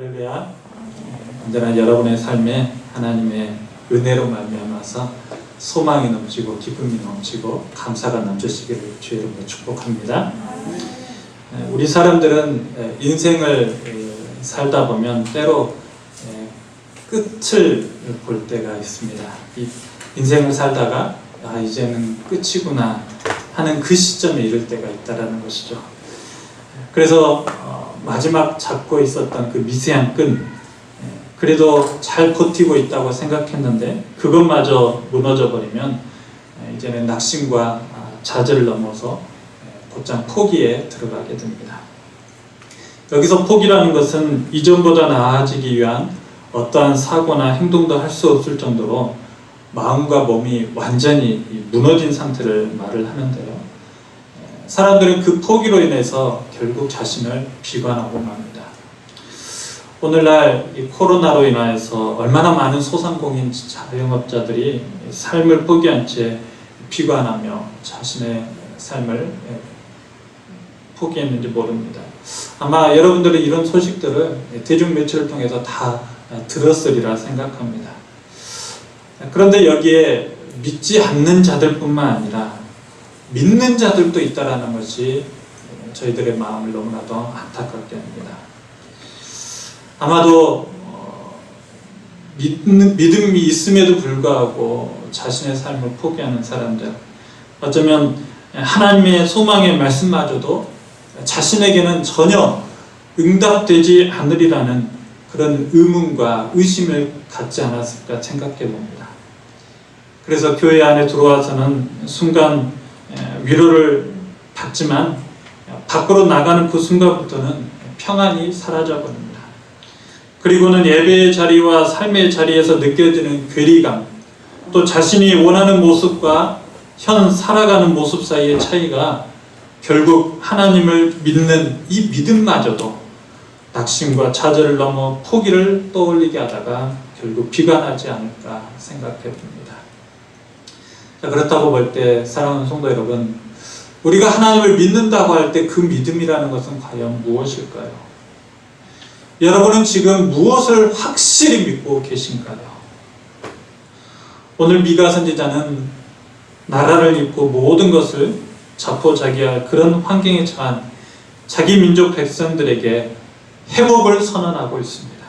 할렐루야. 언제나 여러분의 삶에 하나님의 은혜로 말미암아서 소망이 넘치고 기쁨이 넘치고 감사가 넘치시기를 주의 이름으로 축복합니다. 우리 사람들은 인생을 살다 보면 때로 끝을 볼 때가 있습니다. 이 인생을 살다가 이제는 끝이구나 하는 그 시점에 이를 때가 있다는 것이죠. 그래서 마지막 잡고 있었던 그 미세한 끈, 그래도 잘 버티고 있다고 생각했는데 그것마저 무너져 버리면 이제는 낙심과 좌절을 넘어서 곧장 포기에 들어가게 됩니다. 여기서 포기라는 것은 이전보다 나아지기 위한 어떠한 사고나 행동도 할 수 없을 정도로 마음과 몸이 완전히 무너진 상태를 말을 하는데요. 사람들은 그 포기로 인해서 결국 자신을 비관하고 맙니다. 오늘날 이 코로나로 인해서 얼마나 많은 소상공인 자영업자들이 삶을 포기한 채 비관하며 자신의 삶을 포기했는지 모릅니다. 아마 여러분들은 이런 소식들을 대중매체를 통해서 다 들었으리라 생각합니다. 그런데 여기에 믿지 않는 자들뿐만 아니라 믿는 자들도 있다는 것이 저희들의 마음을 너무나도 안타깝게 합니다. 아마도 믿음이 있음에도 불구하고 자신의 삶을 포기하는 사람들, 어쩌면 하나님의 소망의 말씀마저도 자신에게는 전혀 응답되지 않으리라는 그런 의문과 의심을 갖지 않았을까 생각해 봅니다. 그래서 교회 안에 들어와서는 순간 위로를 받지만 밖으로 나가는 그 순간부터는 평안이 사라져 버립니다. 그리고는 예배의 자리와 삶의 자리에서 느껴지는 괴리감, 또 자신이 원하는 모습과 현 살아가는 모습 사이의 차이가 결국 하나님을 믿는 이 믿음마저도 낙심과 좌절을 넘어 포기를 떠올리게 하다가 결국 비관하지 않을까 생각해 봅니다. 그렇다고 볼 때 사랑하는 성도 여러분, 우리가 하나님을 믿는다고 할 때 그 믿음이라는 것은 과연 무엇일까요? 여러분은 지금 무엇을 확실히 믿고 계신가요? 오늘 미가 선지자는 나라를 잃고 모든 것을 자포자기할 그런 환경에 처한 자기 민족 백성들에게 회복을 선언하고 있습니다.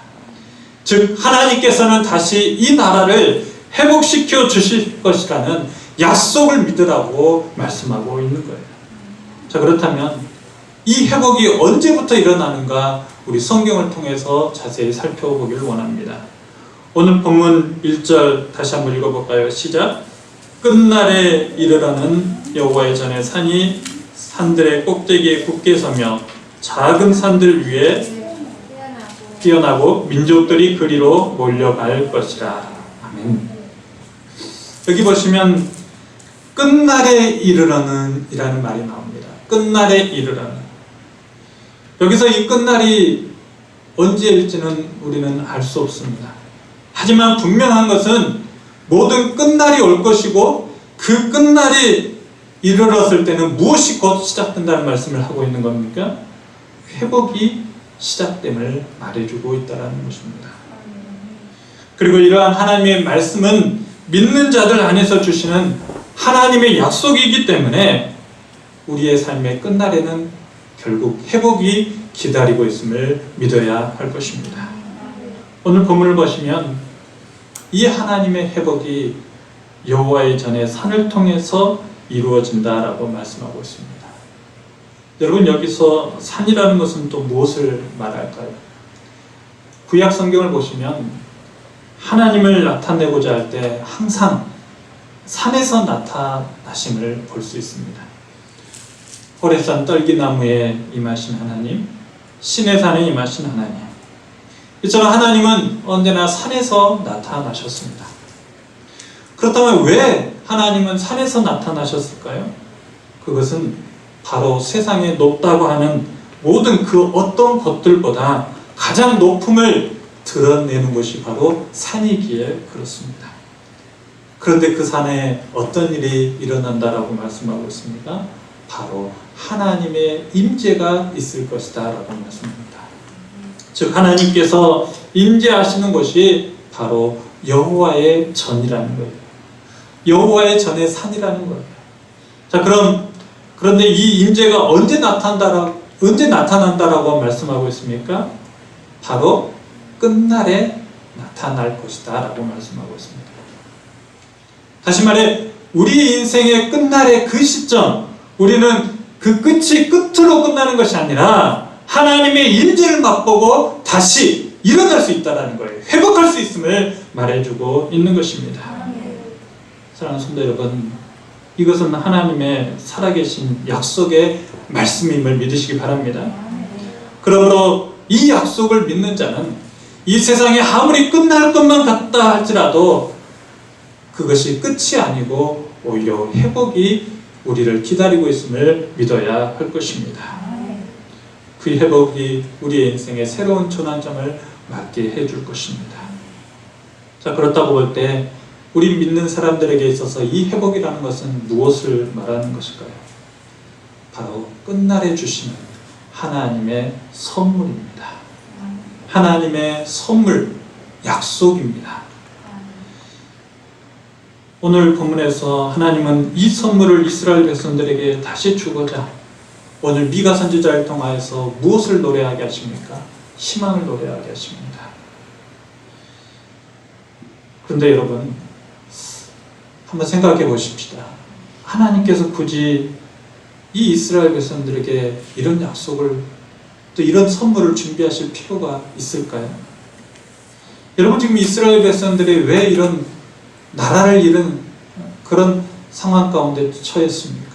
즉 하나님께서는 다시 이 나라를 회복시켜 주실 것이라는 약속을 믿으라고 말씀하고 있는 거예요. 자, 그렇다면 이 회복이 언제부터 일어나는가 우리 성경을 통해서 자세히 살펴보기를 원합니다. 오늘 본문 1절 다시 한번 읽어볼까요? 시작. 끝날에 이르러는 여호와의 전에 산이 산들의 꼭대기에 굳게 서며 작은 산들 위에 피어나고 민족들이 그리로 몰려갈 것이라. 아멘. 여기 보시면 끝날에 이르러는 이라는 말이 나옵니다. 끝날에 이르러는. 여기서 이 끝날이 언제일지는 우리는 알 수 없습니다. 하지만 분명한 것은 모든 끝날이 올 것이고 그 끝날이 이르렀을 때는 무엇이 곧 시작된다는 말씀을 하고 있는 겁니까? 회복이 시작됨을 말해주고 있다는 것입니다. 그리고 이러한 하나님의 말씀은 믿는 자들 안에서 주시는 하나님의 약속이기 때문에 우리의 삶의 끝날에는 결국 회복이 기다리고 있음을 믿어야 할 것입니다. 오늘 본문을 보시면 이 하나님의 회복이 여호와의 전에 산을 통해서 이루어진다라고 말씀하고 있습니다. 여러분, 여기서 산이라는 것은 또 무엇을 말할까요? 구약 성경을 보시면 하나님을 나타내고자 할 때 항상 산에서 나타나심을 볼 수 있습니다. 호렙산 떨기나무에 임하신 하나님, 시내산에 임하신 하나님, 이처럼 하나님은 언제나 산에서 나타나셨습니다. 그렇다면 왜 하나님은 산에서 나타나셨을까요? 그것은 바로 세상에 높다고 하는 모든 그 어떤 것들보다 가장 높음을 드러내는 것이 바로 산이기에 그렇습니다. 그런데 그 산에 어떤 일이 일어난다라고 말씀하고 있습니까? 바로 하나님의 임재가 있을 것이다 라고 말씀합니다. 즉 하나님께서 임재하시는 곳이 바로 여호와의 전이라는 거예요. 여호와의 전의 산이라는 거예요. 자, 그런데 이 임재가 언제 나타난다라고 말씀하고 있습니까? 바로 끝날에 나타날 것이다 라고 말씀하고 있습니다. 다시 말해 우리 인생의 끝날의 그 시점, 우리는 그 끝이 끝으로 끝나는 것이 아니라 하나님의 임재를 맛보고 다시 일어날 수 있다는 거예요. 회복할 수 있음을 말해주고 있는 것입니다. 사랑하는 성도 여러분, 이것은 하나님의 살아계신 약속의 말씀임을 믿으시기 바랍니다. 그러므로 이 약속을 믿는 자는 이 세상에 아무리 끝날 것만 같다 할지라도 그것이 끝이 아니고 오히려 회복이 우리를 기다리고 있음을 믿어야 할 것입니다. 그 회복이 우리의 인생에 새로운 전환점을 맞게 해줄 것입니다. 자, 그렇다고 볼 때 우리 믿는 사람들에게 있어서 이 회복이라는 것은 무엇을 말하는 것일까요? 바로 끝날에 주시는 하나님의 선물입니다. 하나님의 선물, 약속입니다. 오늘 본문에서 하나님은 이 선물을 이스라엘 백성들에게 다시 주고자 오늘 미가 선지자를 통하여서 무엇을 노래하게 하십니까? 희망을 노래하게 하십니다. 그런데 여러분, 한번 생각해 보십시다. 하나님께서 굳이 이 이스라엘 백성들에게 이런 약속을 또 이런 선물을 준비하실 필요가 있을까요? 여러분, 지금 이스라엘 백성들이 왜 이런 나라를 잃은 그런 상황 가운데 처했습니까?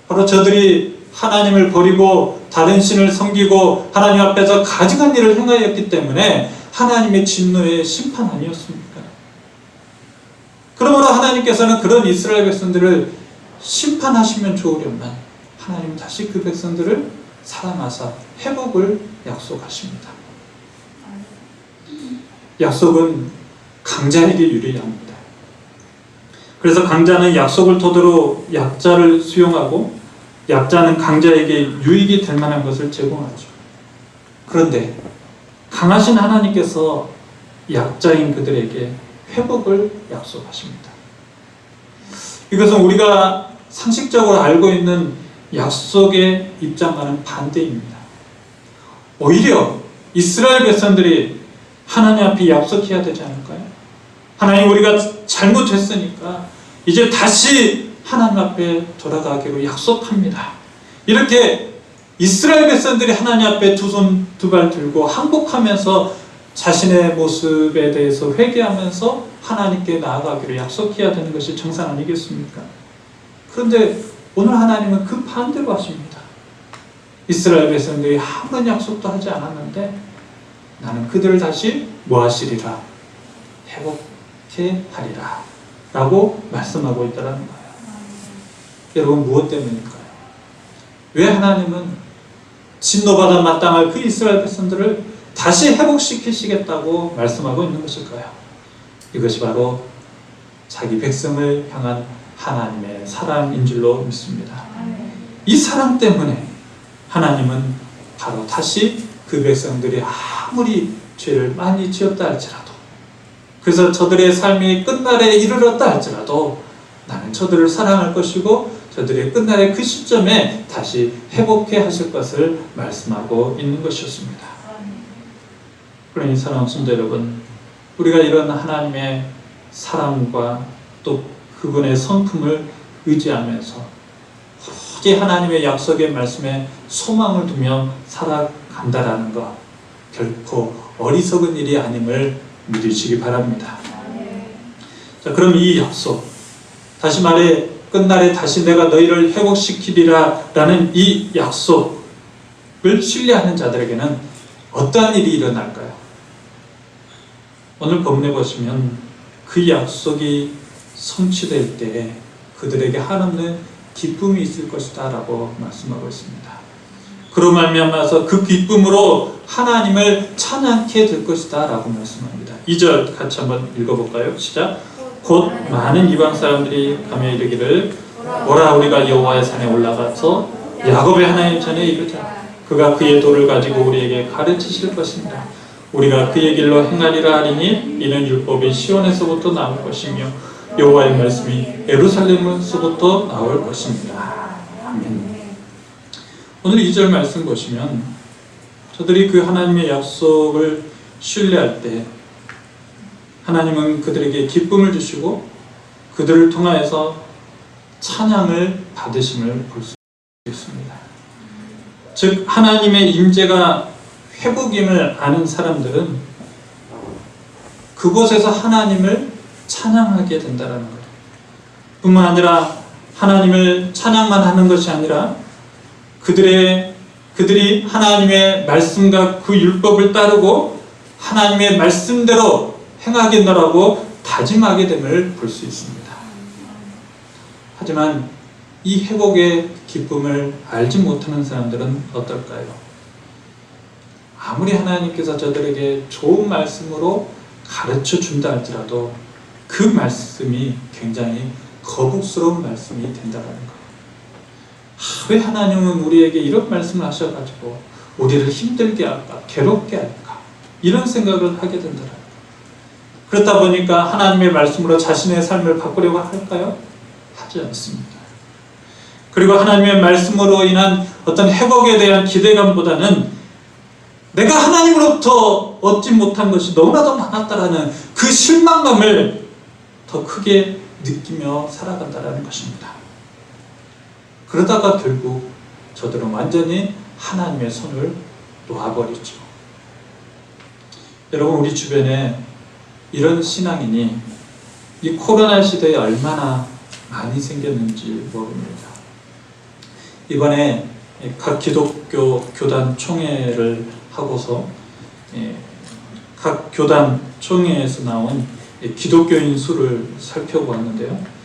바로 저들이 하나님을 버리고 다른 신을 섬기고 하나님 앞에서 가증한 일을 행하였기 때문에 하나님의 진노의 심판 아니었습니까? 그러므로 하나님께서는 그런 이스라엘 백성들을 심판하시면 좋으련만 하나님 다시 그 백성들을 사랑하사 회복을 약속하십니다. 약속은 강자에게 유리합니다. 그래서 강자는 약속을 토대로 약자를 수용하고 약자는 강자에게 유익이 될 만한 것을 제공하죠. 그런데 강하신 하나님께서 약자인 그들에게 회복을 약속하십니다. 이것은 우리가 상식적으로 알고 있는 약속의 입장과는 반대입니다. 오히려 이스라엘 백성들이 하나님 앞에 약속해야 되지 않을까요? 하나님, 우리가 잘못했으니까 이제 다시 하나님 앞에 돌아가기로 약속합니다. 이렇게 이스라엘 백성들이 하나님 앞에 두 손 두 발 들고 항복하면서 자신의 모습에 대해서 회개하면서 하나님께 나아가기로 약속해야 되는 것이 정상 아니겠습니까? 그런데 오늘 하나님은 그 반대로 하십니다. 이스라엘 백성들이 아무런 약속도 하지 않았는데 나는 그들을 다시 뭐 하시리라? 회복해 하리라 라고 말씀하고 있다는 거예요. 여러분, 무엇 때문일까요? 왜 하나님은 진노받아 마땅할 그 이스라엘 백성들을 다시 회복시키시겠다고 말씀하고 있는 것일까요? 이것이 바로 자기 백성을 향한 하나님의 사랑인 줄로 믿습니다. 이 사랑 때문에 하나님은 바로 다시 그 백성들이 아무리 죄를 많이 지었다 할지라도, 그래서 저들의 삶이 끝날에 이르렀다 할지라도 나는 저들을 사랑할 것이고 저들의 끝날의 그 시점에 다시 회복해 하실 것을 말씀하고 있는 것이었습니다. 그러니 사랑하는 성도 여러분, 우리가 이런 하나님의 사랑과 또 그분의 성품을 의지하면서 오직 하나님의 약속의 말씀에 소망을 두며 살아간다라는 것, 결코 어리석은 일이 아님을 믿으시기 바랍니다. 자, 그럼 이 약속, 다시 말해 끝날에 다시 내가 너희를 회복시키리라 라는 이 약속을 신뢰하는 자들에게는 어떠한 일이 일어날까요? 오늘 본문에 보시면 그 약속이 성취될 때에 그들에게 한없는 기쁨이 있을 것이다 라고 말씀하고 있습니다. 그로 말미암아서 그 기쁨으로 하나님을 찬양케 될 것이다 라고 말씀합니다. 2절 같이 한번 읽어볼까요? 시작. 곧 많은 이방 사람들이 가며 이르기를 오라, 우리가 여호와의 산에 올라가서 야곱의 하나님 전에 이르자. 그가 그의 도를 가지고 우리에게 가르치실 것입니다. 우리가 그의 길로 행하리라 하리니 이는 율법이 시온에서부터 나올 것이며 여호와의 말씀이 예루살렘에서부터 나올 것입니다. 아멘. 오늘 2절 말씀 보시면 저들이 그 하나님의 약속을 신뢰할 때 하나님은 그들에게 기쁨을 주시고 그들을 통하여서 찬양을 받으심을 볼 수 있습니다. 즉 하나님의 임재가 회복임을 아는 사람들은 그곳에서 하나님을 찬양하게 된다는 거예요. 뿐만 아니라 하나님을 찬양만 하는 것이 아니라 그들이 하나님의 말씀과 그 율법을 따르고 하나님의 말씀대로 행하겠노라고 다짐하게 됨을 볼 수 있습니다. 하지만 이 회복의 기쁨을 알지 못하는 사람들은 어떨까요? 아무리 하나님께서 저들에게 좋은 말씀으로 가르쳐 준다 할지라도 그 말씀이 굉장히 거북스러운 말씀이 된다는 거예요. 왜 하나님은 우리에게 이런 말씀을 하셔가지고 우리를 힘들게 할까, 괴롭게 할까, 이런 생각을 하게 된다는 거예요. 그렇다 보니까 하나님의 말씀으로 자신의 삶을 바꾸려고 할까요? 하지 않습니다. 그리고 하나님의 말씀으로 인한 어떤 회복에 대한 기대감보다는 내가 하나님으로부터 얻지 못한 것이 너무나도 많았다라는 그 실망감을 더 크게 느끼며 살아간다는 것입니다. 그러다가 결국 저들은 완전히 하나님의 손을 놓아버리죠. 여러분, 우리 주변에 이런 신앙인이 이 코로나 시대에 얼마나 많이 생겼는지 모릅니다. 이번에 각 기독교 교단 총회를 하고서 각 교단 총회에서 나온 기독교인 수를 살펴보았는데요.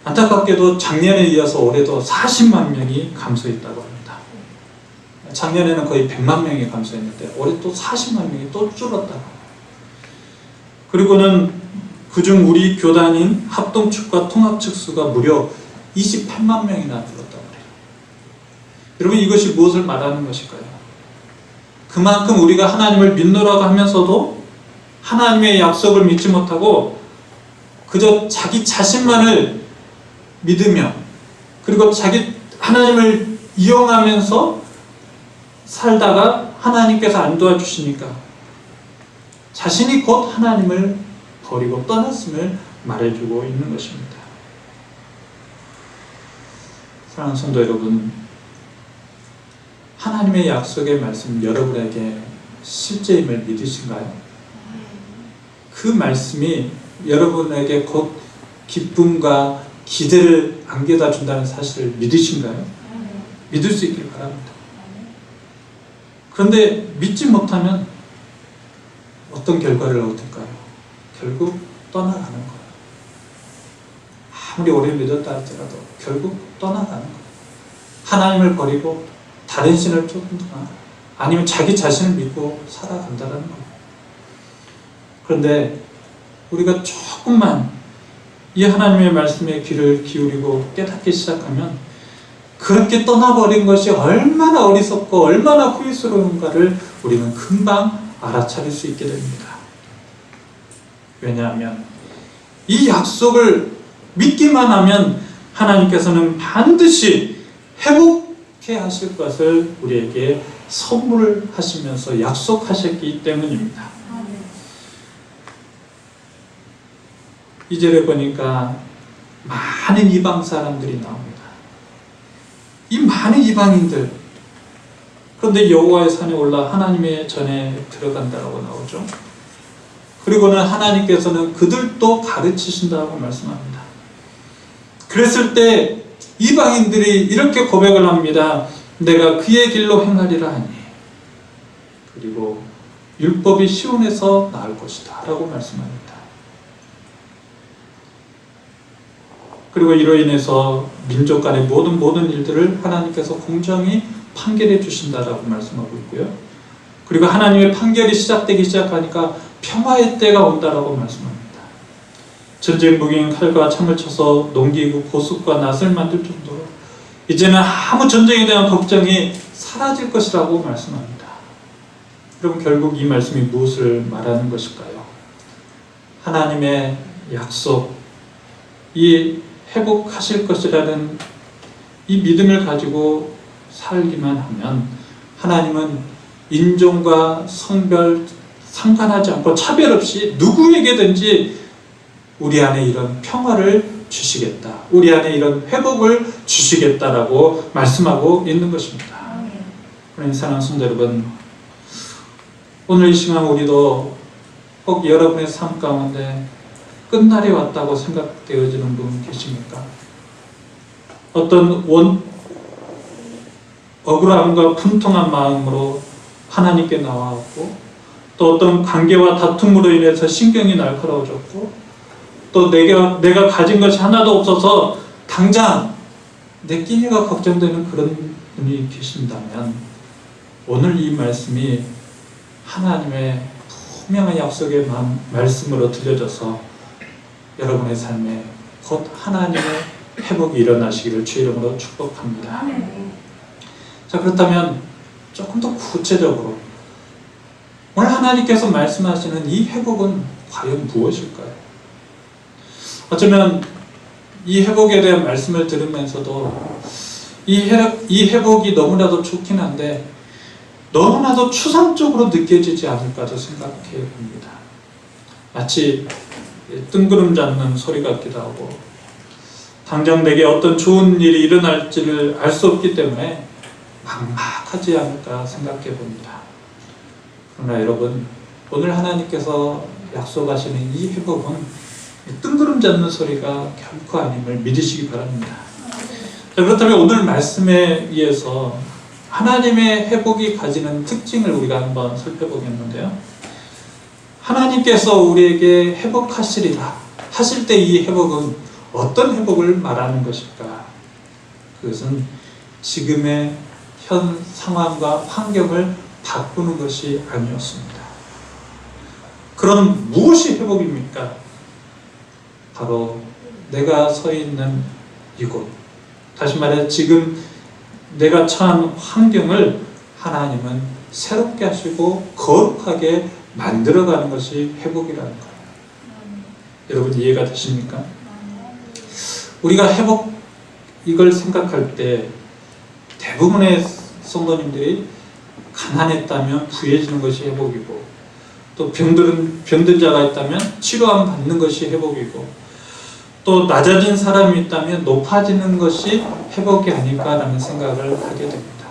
안타깝게도 작년에 이어서 올해도 40만 명이 감소했다고 합니다. 작년에는 거의 100만 명이 감소했는데 올해 또 40만 명이 또 줄었다고. 그리고는 그중 우리 교단인 합동측과 통합측 수가 무려 28만 명이나 줄었다고 그래요. 여러분, 이것이 무엇을 말하는 것일까요? 그만큼 우리가 하나님을 믿노라고 하면서도 하나님의 약속을 믿지 못하고 그저 자기 자신만을 믿으며 그리고 자기 하나님을 이용하면서 살다가 하나님께서 안 도와주시니까 자신이 곧 하나님을 버리고 떠났음을 말해주고 있는 것입니다. 사랑하는 성도 여러분, 하나님의 약속의 말씀 여러분에게 실제임을 믿으신가요? 그 말씀이 여러분에게 곧 기쁨과 기대를 안겨다 준다는 사실을 믿으신가요? 믿을 수 있길 바랍니다. 그런데 믿지 못하면 어떤 결과를 얻을까요? 결국 떠나가는 거예요. 아무리 오래 믿었다 할지라도 결국 떠나가는 거예요. 하나님을 버리고 다른 신을 쫓거나 아니면 자기 자신을 믿고 살아간다는 거예요. 그런데 우리가 조금만 이 하나님의 말씀에 귀를 기울이고 깨닫기 시작하면 그렇게 떠나버린 것이 얼마나 어리석고 얼마나 후회스러운가를 우리는 금방 알아차릴 수 있게 됩니다. 왜냐하면 이 약속을 믿기만 하면 하나님께서는 반드시 회복해 하실 것을 우리에게 선물하시면서 약속하셨기 때문입니다. 2절에 보니까 많은 이방 사람들이 나옵니다. 이 많은 이방인들, 그런데 여호와의 산에 올라 하나님의 전에 들어간다라고 나오죠. 그리고는 하나님께서는 그들도 가르치신다고 말씀합니다. 그랬을 때 이방인들이 이렇게 고백을 합니다. 내가 그의 길로 행하리라 하니 그리고 율법이 시온에서 나을 것이다 라고 말씀합니다. 그리고 이로 인해서 민족 간의 모든 일들을 하나님께서 공정히 판결해 주신다라고 말씀하고 있고요. 그리고 하나님의 판결이 시작되기 시작하니까 평화의 때가 온다라고 말씀합니다. 전쟁 무기인 칼과 창을 쳐서 농기구 보습과 낫을 만들 정도로 이제는 아무 전쟁에 대한 걱정이 사라질 것이라고 말씀합니다. 여러분, 결국 이 말씀이 무엇을 말하는 것일까요? 하나님의 약속, 이 회복하실 것이라는 이 믿음을 가지고 살기만 하면 하나님은 인종과 성별 상관하지 않고 차별 없이 누구에게든지 우리 안에 이런 평화를 주시겠다, 우리 안에 이런 회복을 주시겠다라고 말씀하고 있는 것입니다. 그러니 사랑하는 성도 여러분, 오늘 이 시간 우리도 꼭 여러분의 삶 가운데 끝날이 왔다고 생각되어지는 분 계십니까? 어떤 억울함과 분통한 마음으로 하나님께 나와왔고, 또 어떤 관계와 다툼으로 인해서 신경이 날카로워졌고, 또 내가 가진 것이 하나도 없어서 당장 내 끼니가 걱정되는 그런 분이 계신다면, 오늘 이 말씀이 하나님의 분명한 약속의 말씀으로 들려져서 여러분의 삶에 곧 하나님의 회복이 일어나시기를 주의 이름으로 축복합니다. 자, 그렇다면 조금 더 구체적으로 오늘 하나님께서 말씀하시는 이 회복은 과연 무엇일까요? 어쩌면 이 회복에 대한 말씀을 들으면서도 이 회복이 너무나도 좋긴 한데 너무나도 추상적으로 느껴지지 않을까도 생각해 봅니다. 마치 뜬구름 잡는 소리 같기도 하고, 당장 내게 어떤 좋은 일이 일어날지를 알 수 없기 때문에 막막하지 않을까 생각해 봅니다. 그러나 여러분, 오늘 하나님께서 약속하시는 이 회복은 뜬구름 잡는 소리가 결코 아님을 믿으시기 바랍니다. 자, 그렇다면 오늘 말씀에 의해서 하나님의 회복이 가지는 특징을 우리가 한번 살펴보겠는데요. 하나님께서 우리에게 회복하시리라 하실 때 이 회복은 어떤 회복을 말하는 것일까? 그것은 지금의 현 상황과 환경을 바꾸는 것이 아니었습니다. 그럼 무엇이 회복입니까? 바로 내가 서 있는 이곳, 다시 말해 지금 내가 처한 환경을 하나님은 새롭게 하시고 거룩하게 만들어가는 것이 회복이라는 거예요. 여러분, 이해가 되십니까? 우리가 회복, 이걸 생각할 때 대부분의 성도님들이 가난했다면 부해지는 것이 회복이고, 또 병든 자가 있다면 치료함 받는 것이 회복이고, 또 낮아진 사람이 있다면 높아지는 것이 회복이 아닐까라는 생각을 하게 됩니다.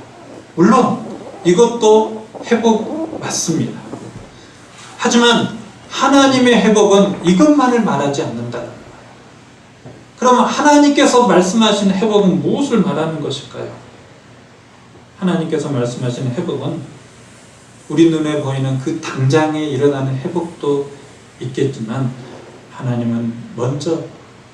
물론 이것도 회복 맞습니다. 하지만 하나님의 회복은 이것만을 말하지 않는다는 거예요. 그러면 하나님께서 말씀하시는 회복은 무엇을 말하는 것일까요? 하나님께서 말씀하시는 회복은 우리 눈에 보이는 그 당장에 일어나는 회복도 있겠지만, 하나님은 먼저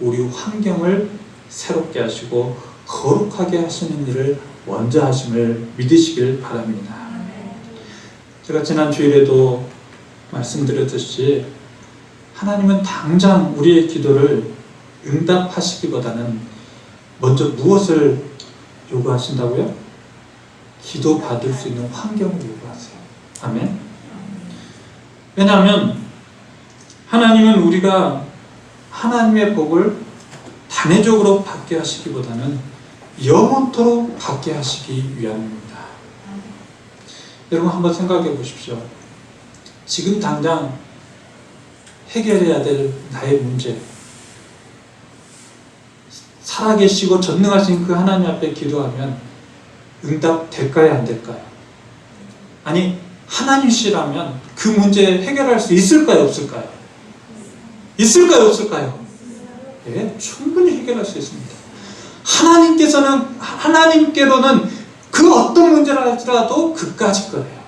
우리 환경을 새롭게 하시고 거룩하게 하시는 일을 먼저 하심을 믿으시길 바랍니다. 제가 지난 주일에도 말씀드렸듯이 하나님은 당장 우리의 기도를 응답하시기보다는 먼저 무엇을 요구하신다고요? 기도 받을 수 있는 환경을 요구하세요. 아멘. 왜냐하면 하나님은 우리가 하나님의 복을 단회적으로 받게 하시기보다는 영원토록 받게 하시기 위함입니다. 여러분, 한번 생각해 보십시오. 지금 당장 해결해야 될 나의 문제, 살아계시고 전능하신 그 하나님 앞에 기도하면 응답될까요, 안 될까요? 아니, 하나님이시라면 그 문제 해결할 수 있을까요, 없을까요? 있을까요, 없을까요? 예, 충분히 해결할 수 있습니다. 하나님께로는 그 어떤 문제를 할지라도 그까짓 거예요.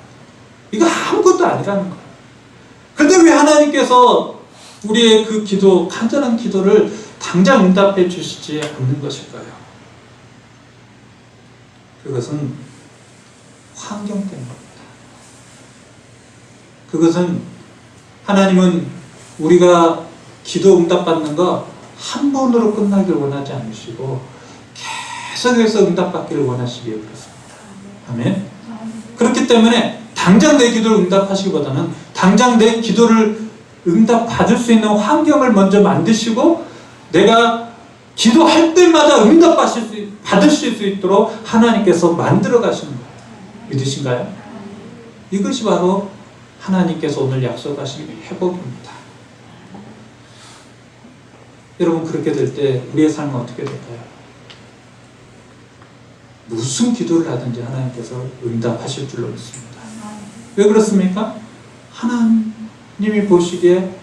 이거 아무것도 아니라는 거예요. 그런데 왜 하나님께서 우리의 그 기도, 간절한 기도를 당장 응답해 주시지 않는 것일까요? 그것은 환경 때문입니다. 그것은 하나님은 우리가 기도 응답받는 거 한 번으로 끝나길 원하지 않으시고 계속해서 응답받기를 원하시기에 그렇습니다. 아멘. 그렇기 때문에 당장 내 기도를 응답하시기보다는 당장 내 기도를 응답받을 수 있는 환경을 먼저 만드시고 내가 기도할 때마다 받을 수 있도록 하나님께서 만들어 가시는 거예요. 믿으신가요? 이것이 바로 하나님께서 오늘 약속하신 회복입니다. 여러분, 그렇게 될 때 우리의 삶은 어떻게 될까요? 무슨 기도를 하든지 하나님께서 응답하실 줄로 믿습니다. 왜 그렇습니까? 하나님이 보시기에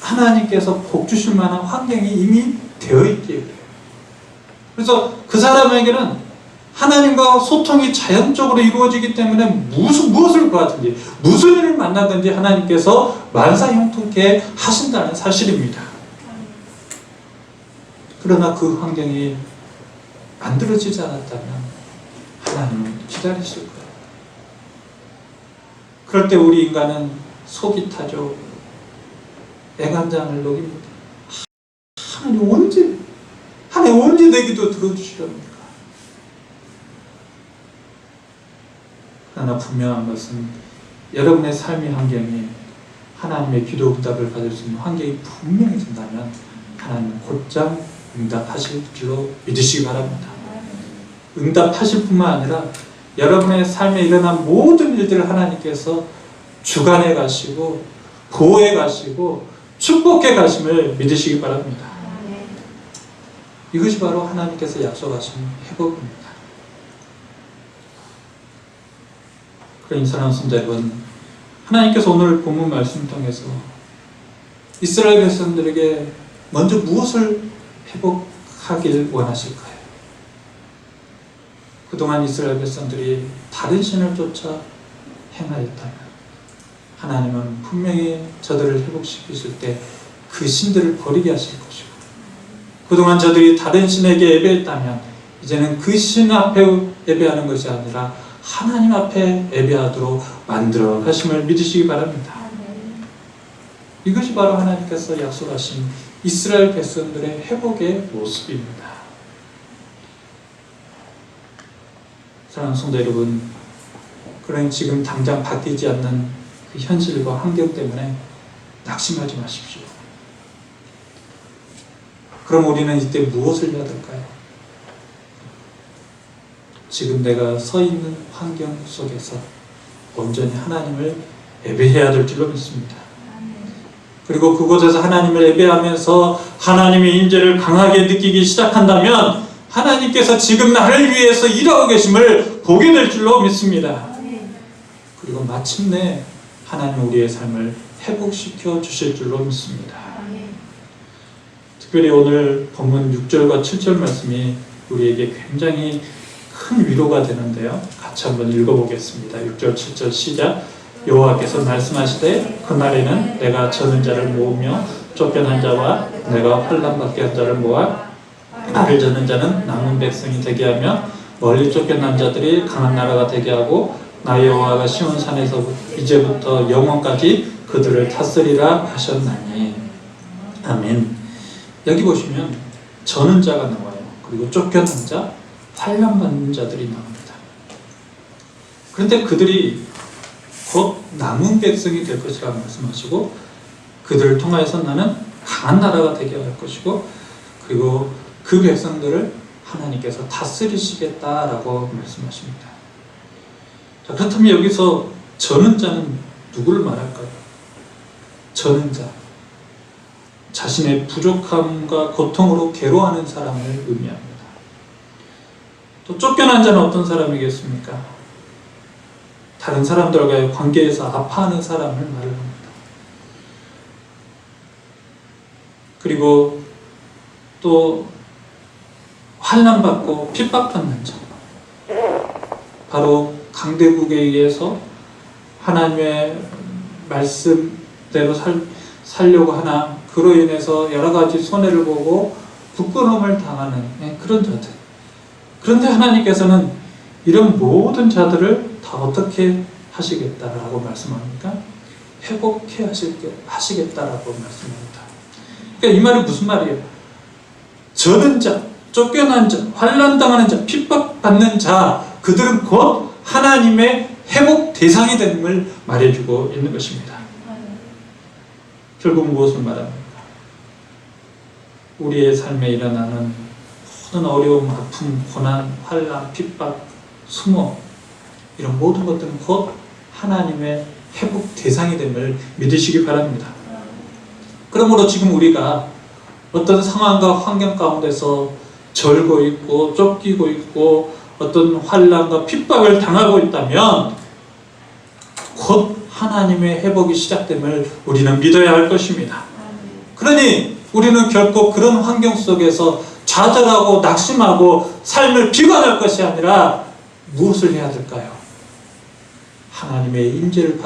하나님께서 복 주실 만한 환경이 이미 되어 있기에 그래요. 그래서 그 사람에게는 하나님과 소통이 자연적으로 이루어지기 때문에 무엇을 구하든지 무슨 일을 만나든지 하나님께서 만사형통케 하신다는 사실입니다. 그러나 그 환경이 만들어지지 않았다면 하나님은 기다리실 거예요. 그럴 때 우리 인간은 속이 타죠. 애간장을 녹입니다. 하나님 언제 내 기도 들어주시렵니까? 그러나 분명한 것은 여러분의 삶의 환경이 하나님의 기도 응답을 받을 수 있는 환경이 분명히 된다면 하나님은 곧장 응답하실 줄로 믿으시기 바랍니다. 응답하실 뿐만 아니라 여러분의 삶에 일어난 모든 일들을 하나님께서 주관해 가시고 보호해 가시고 축복해 가심을 믿으시기 바랍니다. 이것이 바로 하나님께서 약속하신 회복입니다. 그러니 사랑하는 성도 여러분, 하나님께서 오늘 본문 말씀 통해서 이스라엘 백성들에게 먼저 무엇을 회복하길 원하실까요? 그동안 이스라엘 백성들이 다른 신을 쫓아 행하였다면 하나님은 분명히 저들을 회복시키실 때 그 신들을 버리게 하실 것이고, 그동안 저들이 다른 신에게 예배했다면 이제는 그 신 앞에 예배하는 것이 아니라 하나님 앞에 예배하도록 만들어 가심을 믿으시기 바랍니다. 이것이 바로 하나님께서 약속하신 이스라엘 백성들의 회복의 모습입니다. 사랑하는 성도 여러분, 그러니 지금 당장 바뀌지 않는 그 현실과 환경 때문에 낙심하지 마십시오. 그럼 우리는 이때 무엇을 해야 될까요? 지금 내가 서 있는 환경 속에서 온전히 하나님을 예배해야 될 줄로 믿습니다. 그리고 그곳에서 하나님을 예배하면서 하나님의 임재를 강하게 느끼기 시작한다면 하나님께서 지금 나를 위해서 일하고 계심을 보게 될 줄로 믿습니다. 그리고 마침내 하나님은 우리의 삶을 회복시켜 주실 줄로 믿습니다. 특별히 오늘 본문 6절과 7절 말씀이 우리에게 굉장히 큰 위로가 되는데요. 같이 한번 읽어보겠습니다. 6절 7절 시작. 여호와께서 말씀하시되 그날에는 내가 저는 자를 모으며 쫓겨난 자와 내가 환난받게 한 자를 모아 나를 저는 자는 남은 백성이 되게 하며 멀리 쫓겨난 자들이 강한 나라가 되게 하고 나 여호와가 시온 산에서 이제부터 영원까지 그들을 다스리라 하셨나니. 아멘. 여기 보시면 저는 자가 나와요. 그리고 쫓겨난 자, 환난받는 자들이 나옵니다. 그런데 그들이 곧 남은 백성이 될 것이라고 말씀하시고 그들을 통하여서 나는 강한 나라가 되게 할 것이고 그리고 그 백성들을 하나님께서 다스리시겠다라고 말씀하십니다. 자, 그렇다면 여기서 저는 자는 누구를 말할까요? 저는 자, 자신의 부족함과 고통으로 괴로워하는 사람을 의미합니다. 또 쫓겨난 자는 어떤 사람이겠습니까? 다른 사람들과의 관계에서 아파하는 사람을 말합니다. 그리고 또 환난받고 핍박받는 자, 바로 강대국에 의해서 하나님의 말씀대로 살려고 하나 그로 인해서 여러 가지 손해를 보고 부끄러움을 당하는 그런 자들. 그런데 하나님께서는 이런 모든 자들을 다 어떻게 하시겠다라고 말씀합니까? 회복해 하시겠다라고 말씀합니다. 그러니까 이 말은 무슨 말이에요? 저는 자, 쫓겨난 자, 환난당하는 자, 핍박받는 자 그들은 곧 하나님의 회복 대상이 됨을 말해주고 있는 것입니다. 결국 무엇을 말합니까? 우리의 삶에 일어나는 모든 어려움, 아픔, 고난, 환난, 핍박, 수모, 이런 모든 것들은 곧 하나님의 회복 대상이 됨을 믿으시기 바랍니다. 그러므로 지금 우리가 어떤 상황과 환경 가운데서 절고 있고 쫓기고 있고 어떤 환난과 핍박을 당하고 있다면 곧 하나님의 회복이 시작됨을 우리는 믿어야 할 것입니다. 그러니 우리는 결코 그런 환경 속에서 좌절하고 낙심하고 삶을 비관할 것이 아니라 무엇을 해야 될까요? 하나님의 임재를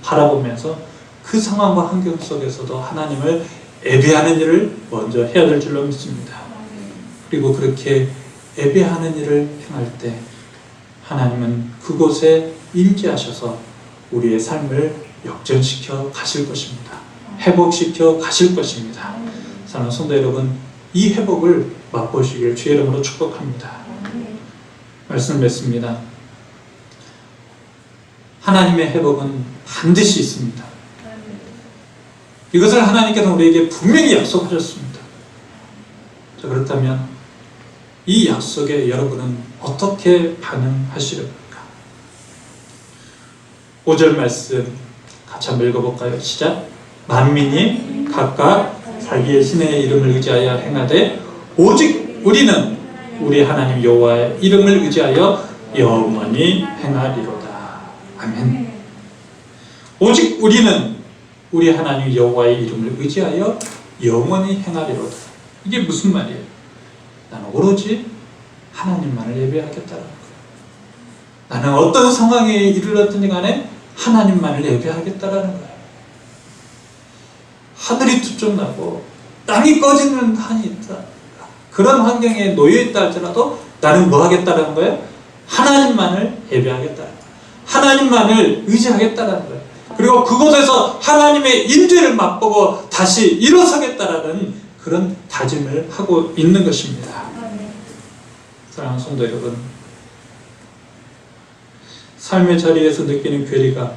바라보면서 그 상황과 환경 속에서도 하나님을 예배하는 일을 먼저 해야 될 줄로 믿습니다. 그리고 그렇게 예배하는 일을 행할 때 하나님은 그곳에 임재하셔서 우리의 삶을 역전시켜 가실 것입니다. 회복시켜 가실 것입니다. 사랑하는 성도 여러분, 이 회복을 맛보시길 주의 이름으로 축복합니다. 말씀을 맺습니다. 하나님의 회복은 반드시 있습니다. 이것을 하나님께서 우리에게 분명히 약속하셨습니다. 자, 그렇다면 이 약속에 여러분은 어떻게 반응하시렵니까? 5절 말씀 같이 한번 읽어볼까요? 시작. 만민이 각각 자기의 신의 이름을 의지하여 행하되 오직 우리는 우리 하나님 여호와의 이름을 의지하여 영원히 행하리로다. 아멘. 오직 우리는 우리 하나님 여호와의 이름을 의지하여 영원히 행하리로다. 이게 무슨 말이에요? 나는 오로지 하나님만을 예배하겠다는 거예요. 나는 어떤 상황에 이르렀든지 간에 하나님만을 예배하겠다라는 거예요. 하늘이 투정나고 땅이 꺼지는 한이 있다. 그런 환경에 놓여있다 할지라도 나는 뭐 하겠다라는 거예요? 하나님만을 예배하겠다는 거예요. 하나님만을 의지하겠다라는 거예요. 그리고 그곳에서 하나님의 임재를 맛보고 다시 일어서겠다라는 그런 다짐을 하고 있는 것입니다. 사랑하는 성도 여러분, 삶의 자리에서 느끼는 괴리감,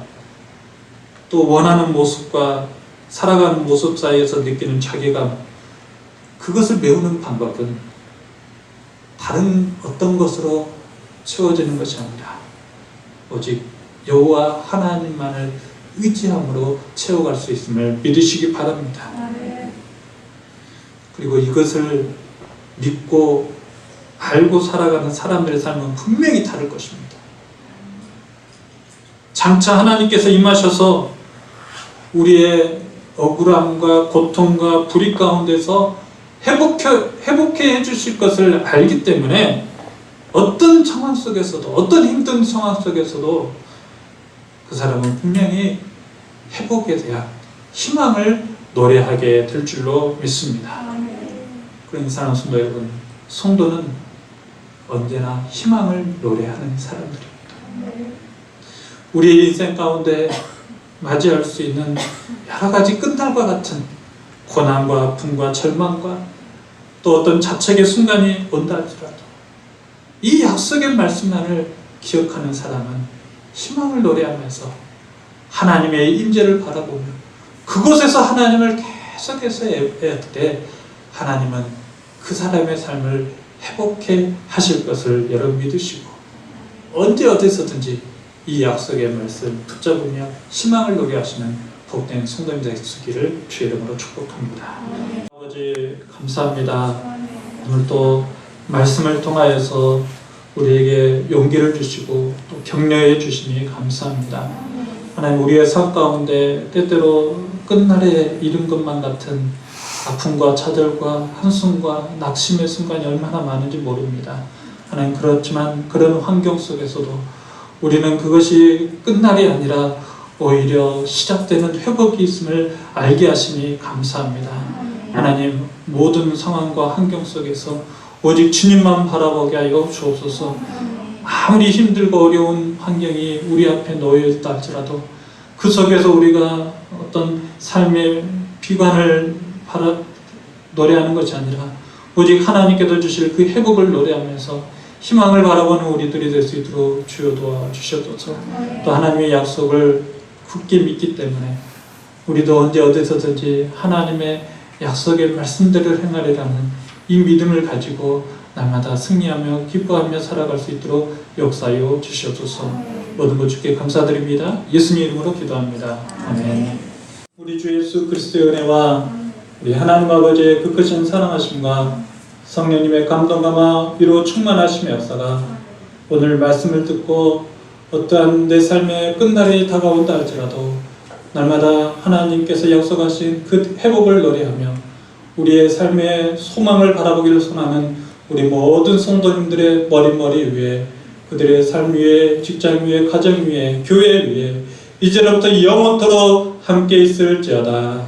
또 원하는 모습과 살아가는 모습 사이에서 느끼는 자괴감, 그것을 메우는 방법은 다른 어떤 것으로 채워지는 것이 아니라 오직 여호와 하나님만을 의지함으로 채워갈 수 있음을 믿으시기 바랍니다. 그리고 이것을 믿고 알고 살아가는 사람들의 삶은 분명히 다를 것입니다. 장차 하나님께서 임하셔서 우리의 억울함과 고통과 불의 가운데서 회복해 주실 것을 알기 때문에 어떤 상황 속에서도, 어떤 힘든 상황 속에서도 그 사람은 분명히 회복에 대한 희망을 노래하게 될 줄로 믿습니다. 그러니 사랑하는 성도 여러분, 성도는 언제나 희망을 노래하는 사람들입니다. 우리의 인생 가운데 맞이할 수 있는 여러 가지 끝날과 같은 고난과 아픔과 절망과 또 어떤 자책의 순간이 온다 할지라도 이 약속의 말씀만을 기억하는 사람은 희망을 노래하면서 하나님의 임재를 바라보며 그곳에서 하나님을 계속해서 예배할 때 하나님은 그 사람의 삶을 회복해 하실 것을 여러분 믿으시고 언제 어디서든지 이 약속의 말씀 붙잡으며 희망을 노래하시는 복된 성도님들 되시기를 주의 이름으로 축복합니다. 아버지 감사합니다. 오늘 또 말씀을 통하여서 우리에게 용기를 주시고 또 격려해 주시니 감사합니다. 하나님, 우리의 삶 가운데 때때로 끝날에 이른 것만 같은 아픔과 좌절과 한숨과 낙심의 순간이 얼마나 많은지 모릅니다. 하나님, 그렇지만 그런 환경 속에서도 우리는 그것이 끝날이 아니라 오히려 시작되는 회복이 있음을 알게 하시니 감사합니다. 하나님, 모든 상황과 환경 속에서 오직 주님만 바라보게 하여 주옵소서. 아무리 힘들고 어려운 환경이 우리 앞에 놓여있다 할지라도 그 속에서 우리가 어떤 삶의 비관을 노래하는 것이 아니라 오직 하나님께서 주실 그 회복을 노래하면서 희망을 바라보는 우리들이 될 수 있도록 주여 도와주셔서 또 하나님의 약속을 굳게 믿기 때문에 우리도 언제 어디서든지 하나님의 약속의 말씀대로 행하리라는 이 믿음을 가지고 날마다 승리하며 기뻐하며 살아갈 수 있도록 역사하여 주시옵소서. 모든 것 주께 감사드립니다. 예수님 이름으로 기도합니다. 아멘. 우리 주 예수 그리스도의 은혜와 우리 하나님 아버지의 그 크신 사랑하심과 성령님의 감동감화 위로 충만하심의 역사가 오늘 말씀을 듣고 어떠한 내 삶의 끝날이 다가온다 할지라도 날마다 하나님께서 약속하신 그 회복을 노래하며 우리의 삶의 소망을 바라보기를 소원하는 우리 모든 성도님들의 머리 위에 그들의 삶 위에 직장 위에 가정 위에 교회 위에 이제로부터 영원토록 함께 있을지어다.